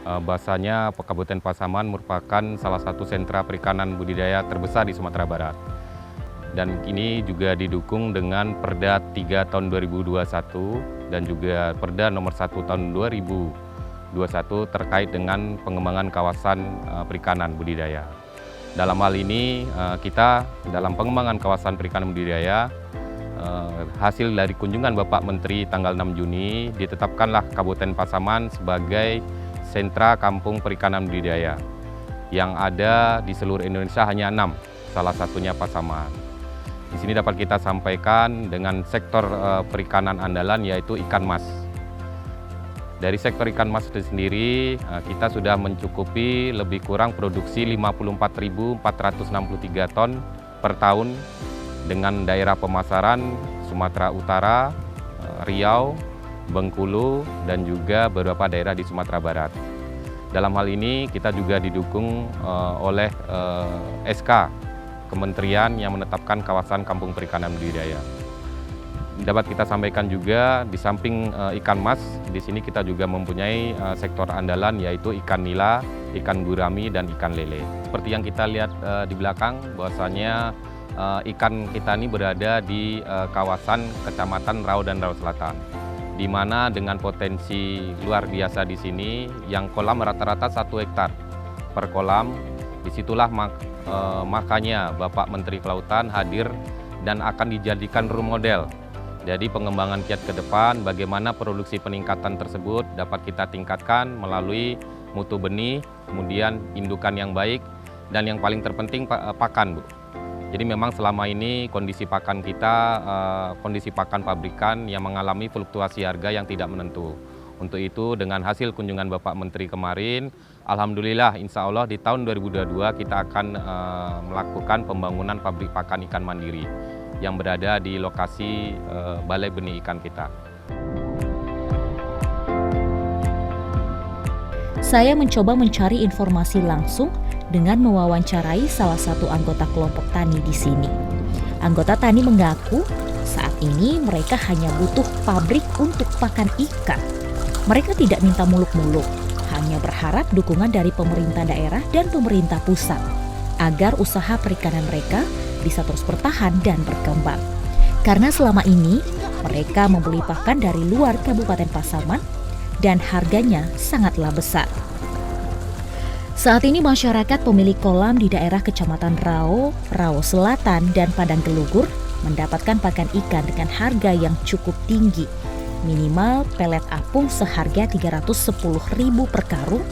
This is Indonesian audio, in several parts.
Bahwasanya Kabupaten Pasaman merupakan salah satu sentra perikanan budidaya terbesar di Sumatera Barat. Dan ini juga didukung dengan Perda 3 tahun 2021 dan juga Perda nomor 1 tahun 2021 terkait dengan pengembangan kawasan perikanan budidaya. Dalam hal ini kita dalam pengembangan kawasan perikanan budidaya, hasil dari kunjungan Bapak Menteri tanggal 6 Juni ditetapkanlah Kabupaten Pasaman sebagai sentra kampung perikanan budidaya yang ada di seluruh Indonesia hanya 6, salah satunya Pasaman. Di sini dapat kita sampaikan dengan sektor perikanan andalan yaitu ikan mas. Dari sektor ikan mas itu sendiri kita sudah mencukupi lebih kurang produksi 54.463 ton per tahun dengan daerah pemasaran Sumatera Utara, Riau, Bengkulu, dan juga beberapa daerah di Sumatera Barat. Dalam hal ini kita juga didukung oleh SK Kementerian yang menetapkan kawasan kampung perikanan budidaya. Dapat kita sampaikan juga di samping ikan mas, di sini kita juga mempunyai sektor andalan yaitu ikan nila, ikan gurami, dan ikan lele. Seperti yang kita lihat di belakang, bahwasanya ikan kita ini berada di kawasan Kecamatan Rau dan Rau Selatan, di mana dengan potensi luar biasa di sini, yang kolam rata-rata 1 hektar per kolam. Disitulah makanya Bapak Menteri Kelautan hadir dan akan dijadikan role model. Jadi pengembangan kiat ke depan, bagaimana produksi peningkatan tersebut dapat kita tingkatkan melalui mutu benih, kemudian indukan yang baik, dan yang paling terpenting pakan, Bu. Jadi memang selama ini kondisi pakan kita, kondisi pakan pabrikan yang mengalami fluktuasi harga yang tidak menentu. Untuk itu dengan hasil kunjungan Bapak Menteri kemarin, alhamdulillah insya Allah di tahun 2022 kita akan melakukan pembangunan pabrik pakan ikan mandiri yang berada di lokasi Balai Benih Ikan kita. Saya mencoba mencari informasi langsung dengan mewawancarai salah satu anggota kelompok tani di sini. Anggota tani mengaku saat ini mereka hanya butuh pabrik untuk pakan ikan. Mereka tidak minta muluk-muluk, hanya berharap dukungan dari pemerintah daerah dan pemerintah pusat agar usaha perikanan mereka bisa terus bertahan dan berkembang. Karena selama ini mereka membeli pakan dari luar Kabupaten Pasaman dan harganya sangatlah besar. Saat ini masyarakat pemilik kolam di daerah Kecamatan Rau, Rau Selatan, dan Padang Gelugur mendapatkan pakan ikan dengan harga yang cukup tinggi. Minimal pelet apung seharga Rp310.000 per karung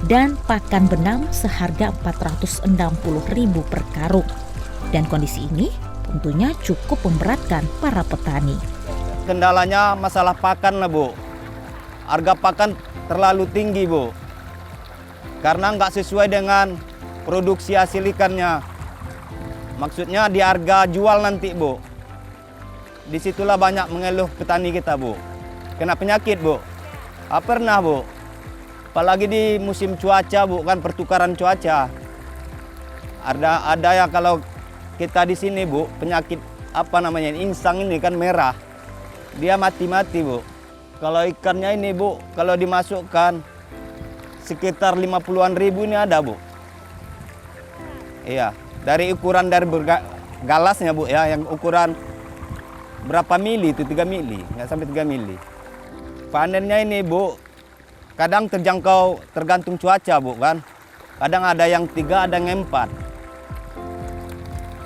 dan pakan benam seharga Rp460.000 per karung. Dan kondisi ini tentunya cukup memberatkan para petani. Kendalanya masalah pakan lah, Bu. Harga pakan terlalu tinggi, Bu. Karena nggak sesuai dengan produksi hasil ikannya. Maksudnya di harga jual nanti, Bu. Disitulah banyak mengeluh petani kita, Bu. Kena penyakit, Bu. Pernah, Bu. Apalagi di musim cuaca, Bu, kan pertukaran cuaca. Ada yang kalau kita di sini, Bu, penyakit insang ini kan merah. Dia mati-mati, Bu. Kalau ikannya ini, Bu, kalau dimasukkan sekitar 50-an ribu ini ada, Bu. Iya, dari ukuran dari galasnya, Bu, ya, yang ukuran berapa mili itu, 3 mili, nggak sampai 3 mili. Panennya ini, Bu, kadang terjangkau tergantung cuaca, Bu, kan. Kadang ada yang 3, ada yang 4.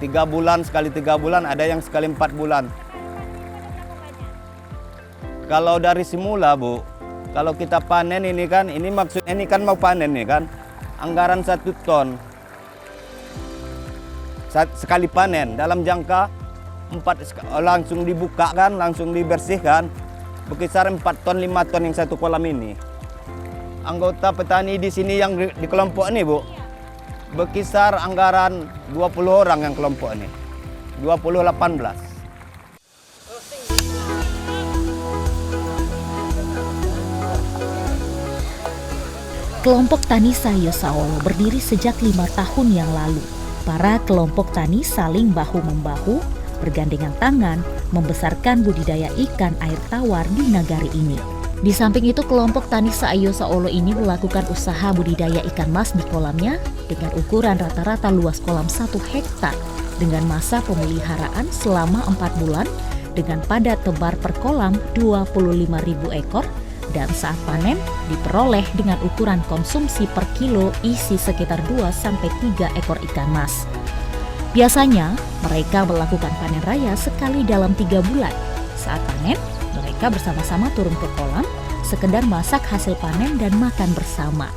3 bulan, sekali 3 bulan, ada yang sekali 4 bulan. Kalau dari semula, Bu, kalau kita panen ini kan, ini maksudnya ini kan mau panen nih kan, anggaran 1 ton sekali panen dalam jangka 4 langsung dibuka kan, langsung dibersihkan, berkisar 4 ton 5 ton yang 1 kolam ini. Anggota petani di sini yang di kelompok ini, Bu, berkisar anggaran 20 orang yang kelompok ini, 20-18. Kelompok Tani Sayo Sawolo berdiri sejak 5 tahun yang lalu. Para kelompok tani saling bahu-membahu, bergandengan tangan, membesarkan budidaya ikan air tawar di nagari ini. Di samping itu, kelompok tani Saayo Saolo ini melakukan usaha budidaya ikan mas di kolamnya dengan ukuran rata-rata luas kolam 1 hektar dengan masa pemeliharaan selama 4 bulan dengan padat tebar per kolam 25.000 ekor dan saat panen diperoleh dengan ukuran konsumsi per kilo isi sekitar 2-3 ekor ikan mas. Biasanya mereka melakukan panen raya sekali dalam 3 bulan. Saat panen, mereka bersama-sama turun ke kolam, sekedar masak hasil panen dan makan bersama.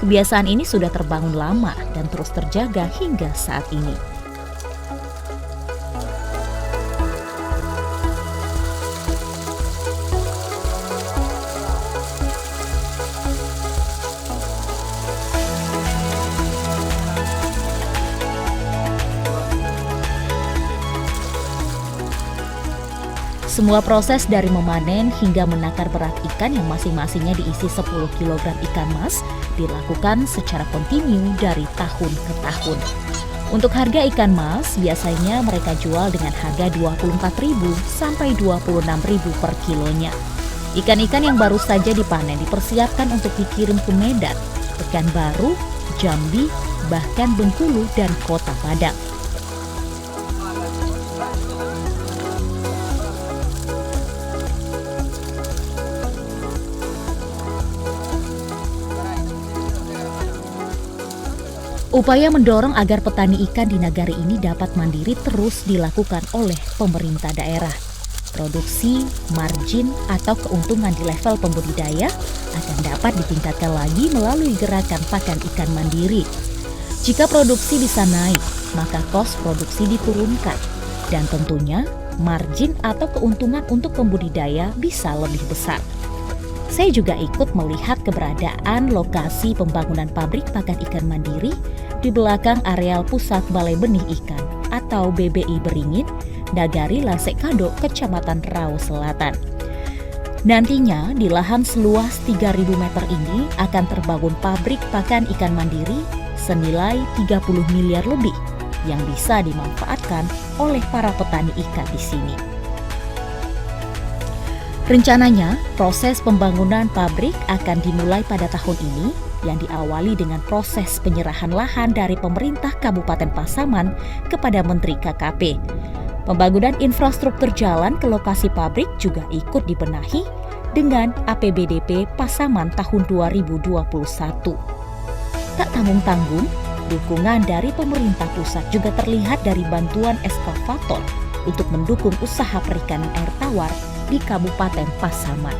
Kebiasaan ini sudah terbangun lama dan terus terjaga hingga saat ini. Semua proses dari memanen hingga menakar berat ikan yang masing-masingnya diisi 10 kg ikan mas dilakukan secara kontinu dari tahun ke tahun. Untuk harga ikan mas biasanya mereka jual dengan harga 24.000 sampai 26.000 per kilonya. Ikan-ikan yang baru saja dipanen dipersiapkan untuk dikirim ke Medan, Pekanbaru, Jambi, bahkan Bengkulu dan Kota Padang. Upaya mendorong agar petani ikan di negara ini dapat mandiri terus dilakukan oleh pemerintah daerah. Produksi, margin, atau keuntungan di level pembudidaya akan dapat ditingkatkan lagi melalui gerakan pakan ikan mandiri. Jika produksi bisa naik, maka kos produksi diturunkan. Dan tentunya, margin atau keuntungan untuk pembudidaya bisa lebih besar. Saya juga ikut melihat keberadaan lokasi pembangunan pabrik pakan ikan mandiri di belakang areal pusat Balai Benih Ikan atau BBI Beringin, Nagari Lasekado, Kecamatan Rau Selatan. Nantinya di lahan seluas 3.000 meter ini akan terbangun pabrik pakan ikan mandiri senilai 30 miliar lebih yang bisa dimanfaatkan oleh para petani ikan di sini. Rencananya, proses pembangunan pabrik akan dimulai pada tahun ini yang diawali dengan proses penyerahan lahan dari pemerintah Kabupaten Pasaman kepada Menteri KKP. Pembangunan infrastruktur jalan ke lokasi pabrik juga ikut dibenahi dengan APBDP Pasaman tahun 2021. Tak tanggung-tanggung, dukungan dari pemerintah pusat juga terlihat dari bantuan eskavator untuk mendukung usaha perikanan air tawar di Kabupaten Pasaman.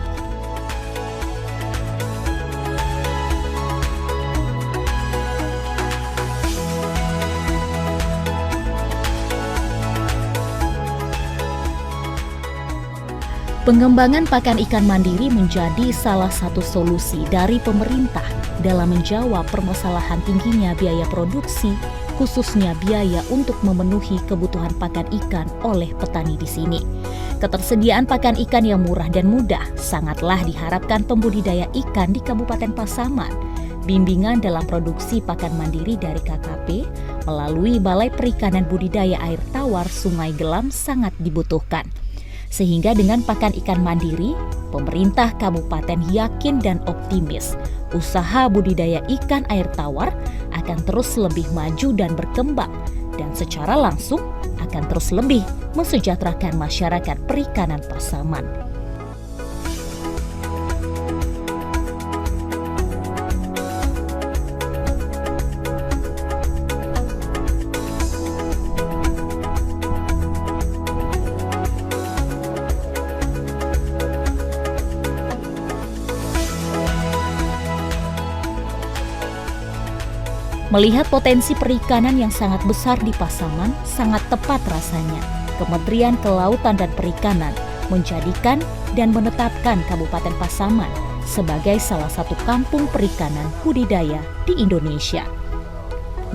Pengembangan pakan ikan mandiri menjadi salah satu solusi dari pemerintah dalam menjawab permasalahan tingginya biaya produksi, khususnya biaya untuk memenuhi kebutuhan pakan ikan oleh petani di sini. Ketersediaan pakan ikan yang murah dan mudah sangatlah diharapkan pembudidaya ikan di Kabupaten Pasaman. Bimbingan dalam produksi pakan mandiri dari KKP melalui Balai Perikanan Budidaya Air Tawar Sungai Gelam sangat dibutuhkan. Sehingga dengan pakan ikan mandiri, pemerintah kabupaten yakin dan optimis usaha budidaya ikan air tawar akan terus lebih maju dan berkembang dan secara langsung akan terus lebih mensejahterakan masyarakat perikanan Pasaman. Melihat potensi perikanan yang sangat besar di Pasaman, sangat tepat rasanya Kementerian Kelautan dan Perikanan menjadikan dan menetapkan Kabupaten Pasaman sebagai salah satu kampung perikanan budidaya di Indonesia.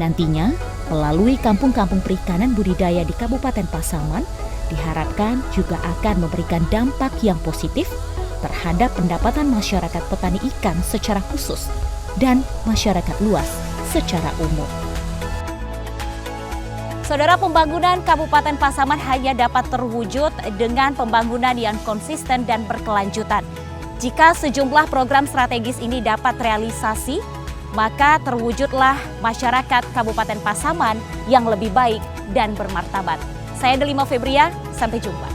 Nantinya, melalui kampung-kampung perikanan budidaya di Kabupaten Pasaman, diharapkan juga akan memberikan dampak yang positif terhadap pendapatan masyarakat petani ikan secara khusus dan masyarakat luas secara umum. Saudara, pembangunan Kabupaten Pasaman hanya dapat terwujud dengan pembangunan yang konsisten dan berkelanjutan. Jika sejumlah program strategis ini dapat realisasi, maka terwujudlah masyarakat Kabupaten Pasaman yang lebih baik dan bermartabat. Saya Delima Febria, sampai jumpa.